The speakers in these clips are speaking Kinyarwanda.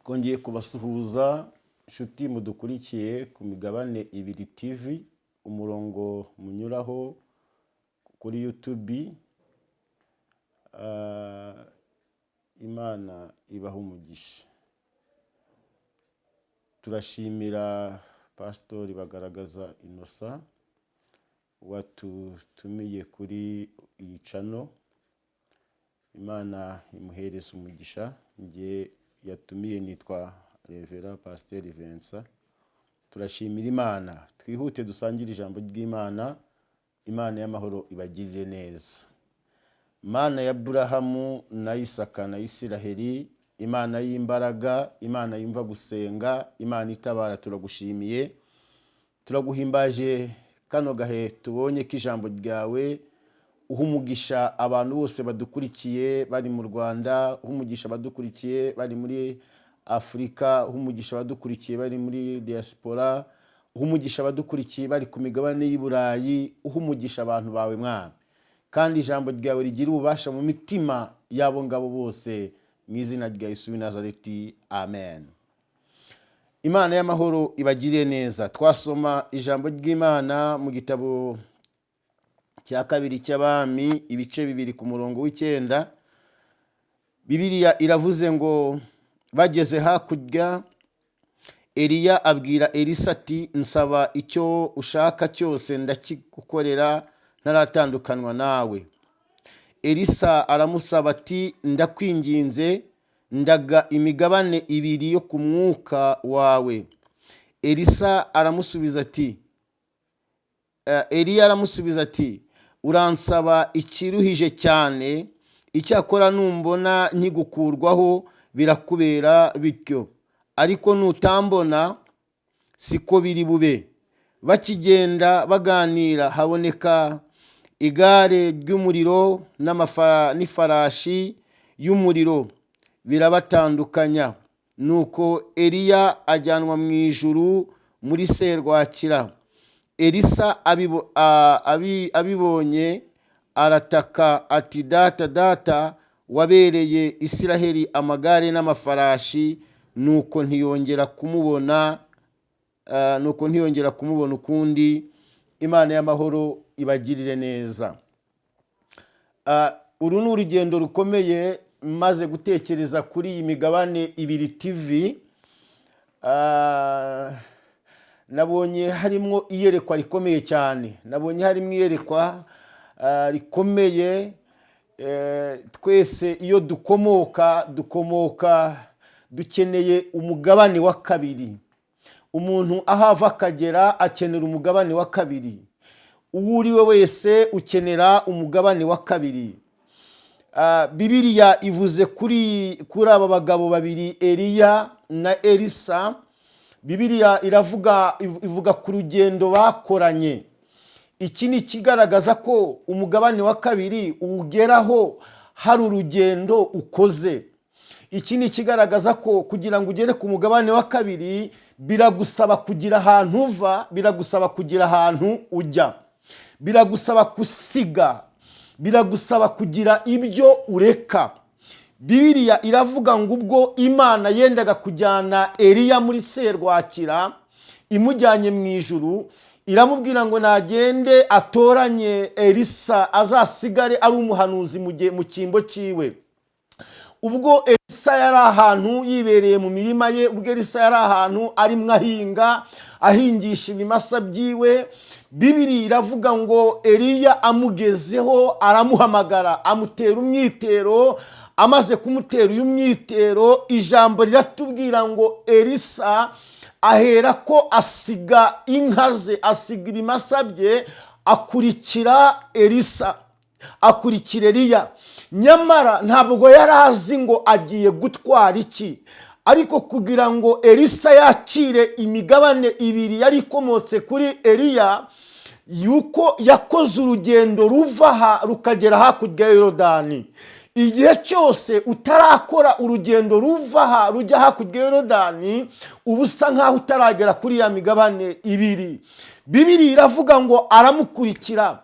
Kongeye kubasuhuza inshuti mudukurikiye ku migabane ibiri TV, umurongo munyuraho kuri YouTube. Imana ibaha umugisha. Turashimira Pastori Bagaragaza Innocent watutumiye kuri iyi channel. Imana imuhereza umugisha. Ngiye yatumiye nitwa Revera Pasteur Vincent. Turashimira Imana. Twihute dusangire ijambo ry'Imana. Imana y'amahoro ibagirire neza. Imana ya Abrahamu na Isaka na Isiraheli, Imana y'imbaraga, Imana yumva gusenga, Imana itabara, turagushimiye. Turaguhimbaje kano gahe tubonye ko ijambo ryawe uhumugisha abantu bose badukurikiye bari mu Rwanda, uhumugisha badukurikiye bari muri Afrika, uhumugisha badukurikiye bari muri diaspora, uhumugisha badukurikiye bari ku migabane y'i Burayi, uhumugisha abantu bawe Mwami. Kandi ijambo ryawe rigira ububasha mu mitima yabo ngabo bose, mu izina rya Yesu w'i Nazareti, amen. Imana y'amahoro ibagirire neza. Twasoma ijambo ry'Imana mu gitabo cya kabiri cy'Abami ibice 2 ku murongo w'9. Bibiliya iravuze ngo bageze hakurya, Eliya abwira Elisa ati, nsaba icyo ushaka cyose ndakigukorera ntaratandukanwa nawe. Elisa aramusaba ati, ndakwinginze ndaga imigabane 2 yo ku mwuka wawe. Elisa aramusubiza ati, Eliya aramusubiza ati, uransaba ikiruhije cyane, icyakora numbona nkigukurwaho birakubera bityo, ariko nutambona siko biri bube. Bakigenda baganira haboneka igare ry'umuriro n'ifarashi y'umuriro birabatandukanya. Nuko Eliya ajyanwa mu ijuru muri serwakira. Elisa abibonye arataka ati, data wabereye Isiraheli amagare n'amafarashi. Nuko ntiyongera kumubona ukundi. Imana y'amahoro ibagirire neza. Uru ni urugendo rukomeye maze gutekereza kuri iyi migabane 2 TV. Nabonye harimo iyerekwa rikomeye cyane. Nabonye harimo iyerekwa rikomeye. Twese iyo dukomoka dukeneye umugabane wa kabiri. Umuntu ahava akagera akenera umugabane wa kabiri. Uwuriwe wese ukenera umugabane wa kabiri. Bibiliya ivuze kuri aba bagabo babiri, Eliya na Elisa. Bibiliya ivuga ku rugendo bakoranye. Iki ni kigaragaza ko umugabane wa kabiri ugeraho hari urugendo ukoze. Iki ni kigaragaza ko kugira ngo ugere ku mugabane wa kabiri biragusaba kugira ahantu uva, biragusaba kugira ahantu ujya, biragusaba kusiga, biragusaba kugira ibyo ureka. Bibiliya iravuga ngo ubwo Imana yendaga kujyana Eliya muri serwakira imujyanye mu ijuru, iramubwira ngo nagende atoranye Elisa azasigare ari umuhanuzi mu cyimbo cyiwe. Ubwo Elisa yari ahantu yibereye mu mirima ye, ubwo Elisa yari ahantu arimo ahingisha ibimasa byiwe, Bibiliya iravuga ngo Eliya amugezeho aramuhamagara, amutera umwitero. Amaze kumutera uyu mwitero, ijambo riratubwira ngo Elisa ahera ko asiga inka ze, asiga ibimasa bye, akurikira Eliya. Nyamara ntabwo yari azi ngo agiye gutwara iki. Ariko kugira ngo Elisa yakire imigabane 2 yari ikomotse kuri Eliya, yuko yakoze urugendo ruva rukagera hakurya ya Yorodani. Igihe cyose utarakora urugendo ruva rujya hakurya ya Yorodani, ubusa nkaho utaragera kuri ya migabane 2. Bibiliya iravuga ngo aramukurikira,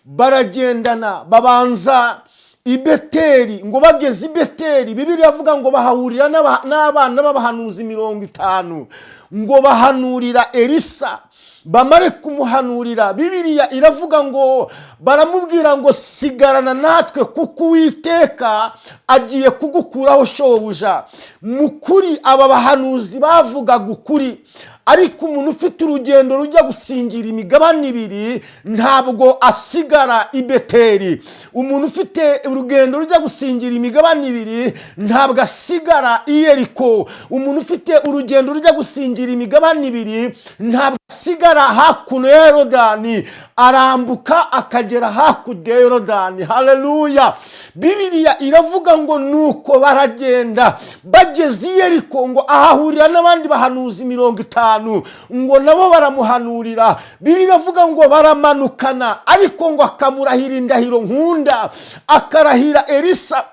baragendana, babanza i Beteli. Ngo bageze i Beteli, Bibiliya avuga ngo bahahurira n'abana b'abahanuzi 50, ngo bahanurira Elisa. Bamare kumuhanurira, Bibiliya iravuga ngo baramubwira ngo sigarana natwe kuko Uwiteka agiye kugukuraho shobuja. Mukuri aba bahanuzi bavugaga ukuri, ariko umuntu ufite urugendo rujya gusingira imigabane 2 ntabwo asigara i Beteli. Umuntu ufite urugendo rujya gusingira imigabane 2 ntabwo asigara i Yeriko. Umuntu ufite urugendo rujya gusingira imigabane 2 ntabwo asigara hakuno ya Yorodani, arambuka akagera hakurya ya Yorodani. Haleluya! Bibiliya iravuga ngo nuko baragenda, bageze i Yeriko ngo ahahurira n'abandi bahanuzi 50, ngo nabo baramuhanurira. Bibiliya avuga ngo baramanukana, ariko ngo akamurahira indahiro nkunda, akarahira Elisa,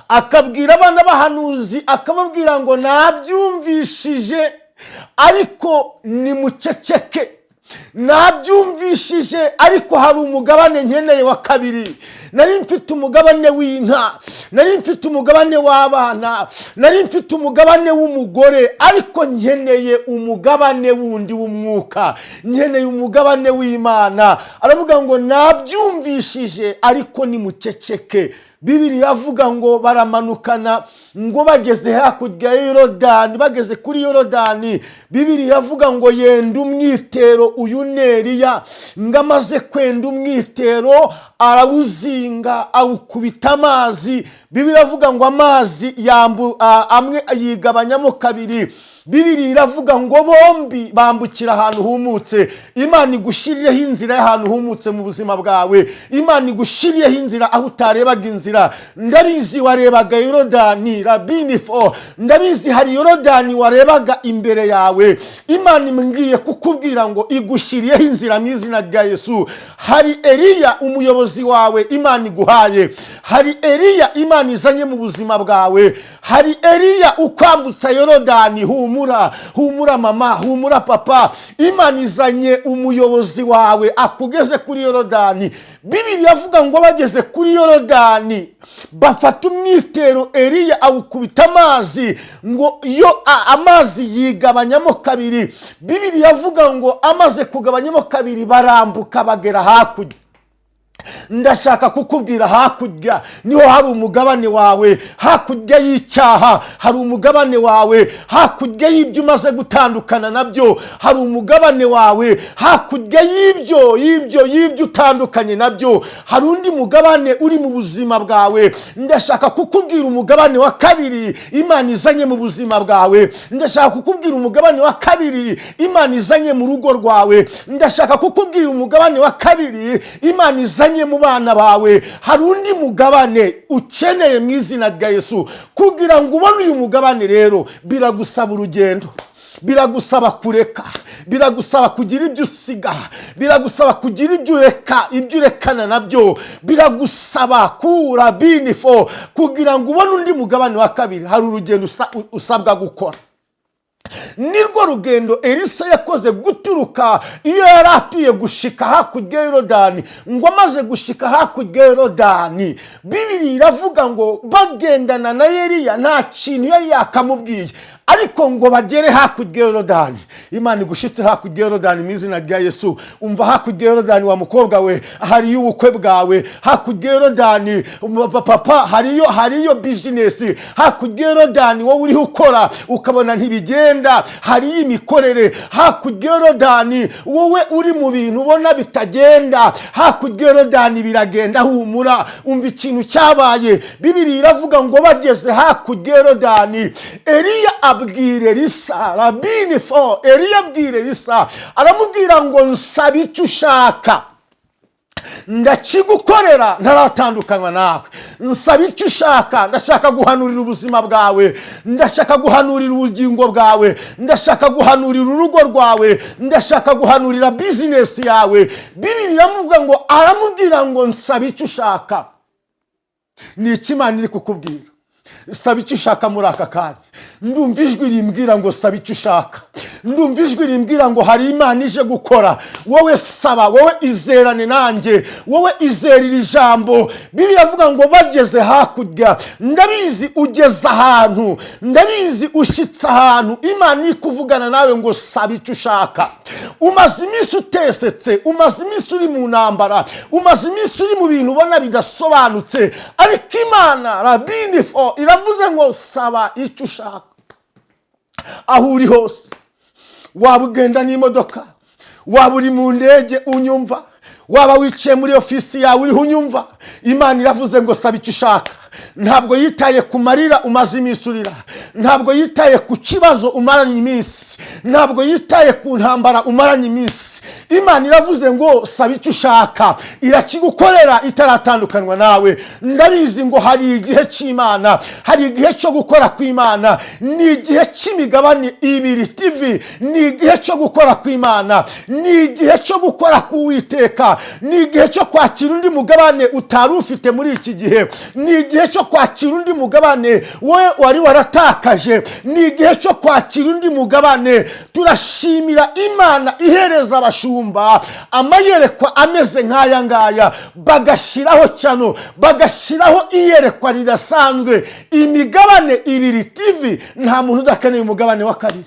akabwira abana bahanuzi, akababwira ngo nabyumvishije ariko ni muceceke, nabyumvishije ariko hari umugabane nkeneye wa kabiri. Nari mfite umugabane w'inka, nari mfite umugabane w'abana, nari mfite umugabane w'umugore, ariko nkeneye umugabane wundi w'umwuka, nkeneye umugabane w'Imana. Aravuga ngo nabyumvishije ariko ni muceceke. Bibiliya avuga ngo baramanukana, ngo bageze hakurya ya Yorodani. Bageze kuri Yorodani, Bibiliya avuga ngo yenda umwitero uyu Neriya, ngo amaze kwenda umwitero arawuzinga, awukubita amazi. Bibiliya avuga ngo amazi amwe yigabanyamo 2. Bibiliya iravuga ngo bombi bambukira ahantu humutse. Imana igushiriyeho inzira y'ahantu humutse mu buzima bwawe. Imana igushiriyeho inzira aho utarebaga inzira. Ndabizi warebaga Yorodani, Rabinifo, ndabizi hari Yorodani warebaga imbere yawe. Imana imbwiye kukubwira ngo igushiriyeho inzira mu izina rya Yesu. Hari Eliya umuyobozi wawe Imana iguhaye. Hari Eliya Imana izanye mu buzima bwawe. Hari Eliya ukwambutsa Yorodani. Humura mama, humura papa, Imana izanye umuyobozi wawe akugeze kuri Yorodani. Bibiliya avuga ngo bageze kuri Yorodani, bafata umwitero Eliya awukubita amazi, ngo iyo amazi yigabanyamo 2. Bibiliya avuga ngo amaze kugabanyamo 2 barambuka bagera hakurya. Ndashaka kukubwira hakurya niho hari umugabane wawe. Hakurya y'icyaha hari umugabane wawe. Hakurya y'ibyo umaze gutandukana nabyo hari umugabane wawe. Hakurya y'ibyo utandukanye nabyo hari undi mugabane uri mu buzima bwawe. Ndashaka kukubwira umugabane wa 2 Imana izanye mu buzima bwawe. Ndashaka kukubwira umugabane wa 2 Imana izanye mu rugo rwawe. Ndashaka kukubwira umugabane wa 2 Imana izanye mu bana bawe. Hari undi mugabane ukeneye mu izina rya Yesu. Kugira ngo ubone uyu mugabane rero biragusaba urugendo, biragusaba kureka, biragusaba kugira ibyo usiga, biragusaba kugira ibyo urekana nabyo, biragusaba kura binifo. Kugira ngo ubone undi mugabane wa 2 hari urugendo usabwa gukora. Nirwo rugendo Elisa yakoze guturuka iyo yari atuye gushika hakurya ya Yorodani. Ngo amaze gushika hakurya ya Yorodani, Bibiliya iravuga ngo bagendana na Eliya nta kintu yari yakamubwiye, ariko ngo bagere hakurya ya Yorodani. Imana igushitse hakurya ya Yorodani mu izina rya Yesu. Umva hakurya ya Yorodani wa mukobwa we, hari ubukwe bwawe. Hakurya ya Yorodani papa, hariyo business. Hakurya ya Yorodani wowe uri ukora ukabona ntibigenda, hari imikorere. Hakurya ya Yorodani wowe uri mu bintu ubona bitagenda, hakurya ya Yorodani biragenda. Humura, umva ikintu cyabaye. Bibiliya iravuga ngo bageze hakurya ya Yorodani, Eliya abwire Elisa, Rabinifo, Eliya abwire Elisa, aramubwira ngo nsaba icyo ushaka ndakigukorera ntaratandukanywa nawe. Nsaba icyo ushaka. Ndashaka guhanurira ubuzima bwawe, ndashaka guhanurira ubugingo bwawe, ndashaka guhanurira urugo rwawe, ndashaka guhanurira business yawe. Bibiliya iravuga ngo aramubwira ngo nsaba icyo ushaka. Ni iki Imana iri kukubwira? Saba icyo ushaka muri aka kanya. Ndumva ijwi rimbwira ngo saba icyo ushaka. ndumva ijwi rimbwira ngo hari Imana ije gukora. Wowe saba, wowe izerane nanjye, wowe izerira ijambo. Bibiliya iravuga ngo bageze hakurya. Ndabizi ugeze ahantu, ndabizi ushyitse ahantu Imana iri kuvugana nawe ngo saba icyo ushaka. Umaze iminsi utesetse, umaze iminsi uri mu ntambara, umaze iminsi uri mu bintu ubona bidasobanutse, ariko Imana Rabini Fo iravuze ngo saba icyo ushaka. Aho uri hose, waba ugenda n'imodoka, waba uri mu ndege unyumva, waba wicaye muri ofisi yawe uriho unyumva, Imana iravuze ngo saba icyo ushaka. Ntabwo yitaye ku marira umaze iminsi urira, ntabwo yitaye ku kibazo umaranye iminsi, ntabwo yitaye ku ntambara umaranye iminsi. Imana iravuze ngo saba icyo ushaka, irakigukorera itaratandukanywa nawe. Ndabizi ngo hari igihe cy'Imana, hari igihe cyo gukora kw'Imana, ni igihe cy'imigabane ibiri TV, ni igihe cyo gukora kw'Imana, ni igihe cyo gukora k'Uwiteka, ni igihe cyo kwakira undi mugabane utari ufite muri iki gihe, ni igihe cyo kwakira undi mugabane wowe wari waratakaje, ni igihe cyo kwakira undi mugabane. Turashimira Imana ihereza abashumba amayerekwa ameze nk'aya ngaya, bagashyiraho cyano, bagashyiraho iyerekwa ridasanzwe. Imigabane ibiri TV, nta muntu udakeneye umugabane wa kabiri.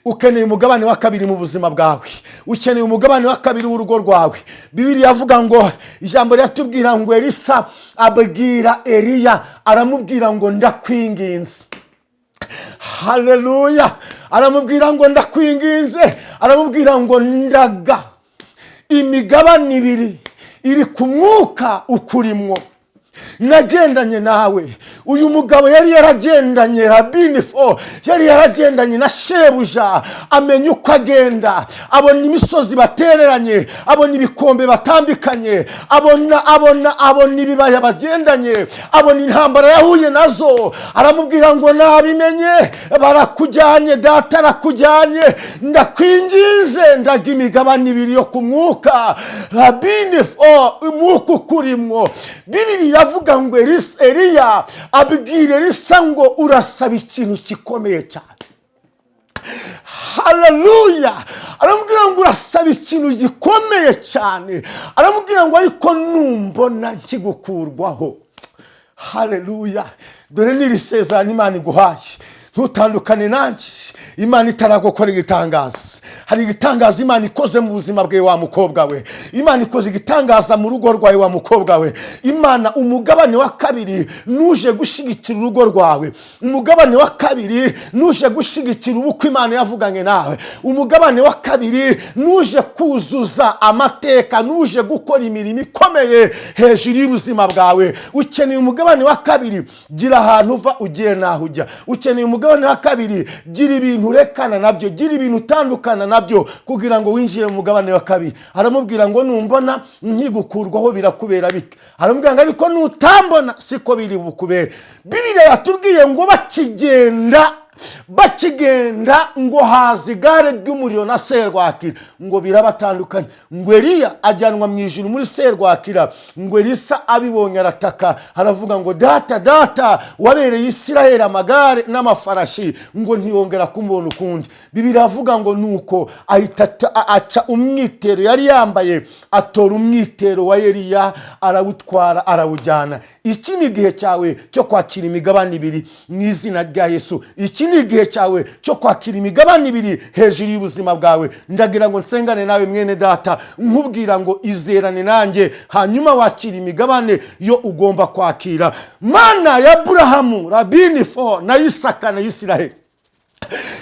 Ukeneye umugabane wa kabiri mu buzima bwawe, ukeneye umugabane wa kabiri w'urugo rwawe. Bibiliya yavuga ngo, ijambo ryatubwira ngo Elisa abwira Eliya, aramubwira ngo ndakwinginze. Haleluya! Aramubwira ngo ndakwinginze, aramubwira ngo ndaga imigabane ibiri iri ku mwuka ukurimwo. Nagendanye nawe. Uyu mugabo yari yaragendanye Rabini Fo, yari yaragendanye na shebuja, amenya uko agenda, abona imisozi batereranye, abona ibikombe batambikanye, abona ibibaya bagendanye, abona intambara yahuye nazo. Aramubwira ngo nabimenye, barakujyanye, data arakujyanye, ndakwingize ndaga imigabane ibiri yo ku mwuka. Rabini Fo, umwuka ukurimwo. Bibiliya avuga ngo Eliya abwira Elisa ngo urasaba ikintu gikomeye cyane. Haleluya! Aramubwira ngo urasaba ikintu gikomeye cyane, aramubwira ngo ariko numbona nkigukurwaho. Haleluya! Dore n'iri sezerano Imana iguhaye, ntutandukane nanjye. Imana itaragukora igitangaza. Hari igitangaza Imana ikoze mu buzima bwawe wa mukobwa we. Imana ikoze igitangaza mu rugo rwawe wa mukobwa we. Imana umugabane wa kabiri nuje gushigikira urugo rwawe. Umugabane wa kabiri nuje gushigikira ubukwe Imana yavuganye nawe. Umugabane wa kabiri nuje kuzuza amateka, nuje gukora imirimo ikomeye hejuru y'ubuzima bwawe. Ukeneye umugabane wa kabiri, gira ahantu uva ugiye naho ujya. Ukeneye umugabane wa kabiri, gira ibintu urekana nabyo, gira ibintu utandukana nabyo kugira ngo winjire mu mugabane wa kabiri. Aramubwira ngo numbona nkigukurwaho birakubera bike. Aramubwira ngo ariko nutambona siko biri bukubere. Bibiliya yatubwiye ngo bakigenda ngo haza igare ry'umuriro na serwakira, ngo birabatandukanye. Ngo Eliya ajyanwa mu ijuru muri serwakira. Ngo Elisa abibonye arataka, aravuga ngo data wabereye Isiraheli amagare n'amafarashi, ngo ntiyongera kumubona ukundi. Bibiliya avuga ngo nuko ahita aca umwitero yari yambaye, atora umwitero wa Eliya, arawutwara arawujyana. Iki ni igihe cyawe cyo kwakira imigabane ibiri mu izina rya Yesu. Iki ni igihe cyawe cyo kwakira imigabane ibiri hejuru y'ubuzima bwawe. Ndagira ngo nsengane nawe mwene data, nkubwira ngo izerane nanjye, hanyuma wakira imigabane yo ugomba kwakira. Mana ya Abrahamu, Rabini Fo na Isaka na Isiraheli,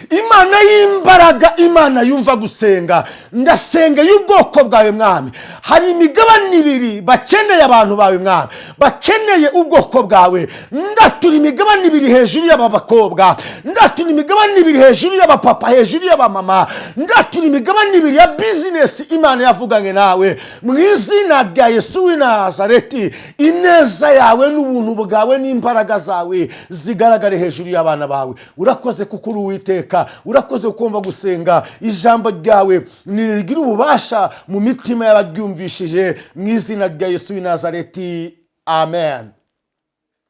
Imana y'imbaraga, Imana yumva gusenga, ndasengeye ubwoko bwawe mwami. Hari imigabane ibiri bakeneye abantu bawe mwami, bakeneye ubwoko bwawe. Ndatura imigabane ibiri hejuru y'aba bakobwa, ndatura imigabane ibiri hejuru y'abapapa, hejuru y'abamama, ndatura imigabane ibiri ya business Imana yavuganye nawe mu izina rya Yesu w'i Nazareti. Ineza yawe n'ubuntu bwawe n'imbaraga zawe zigaragare hejuru y'abana bawe. Urakoze kuko uri Uwiteka, urakoze ukumva gusenga. Ijambo ryawe nirigira ububasha mu mitima y'abaryumvishije mu izina rya Yesu w'i Nazareti. Amen.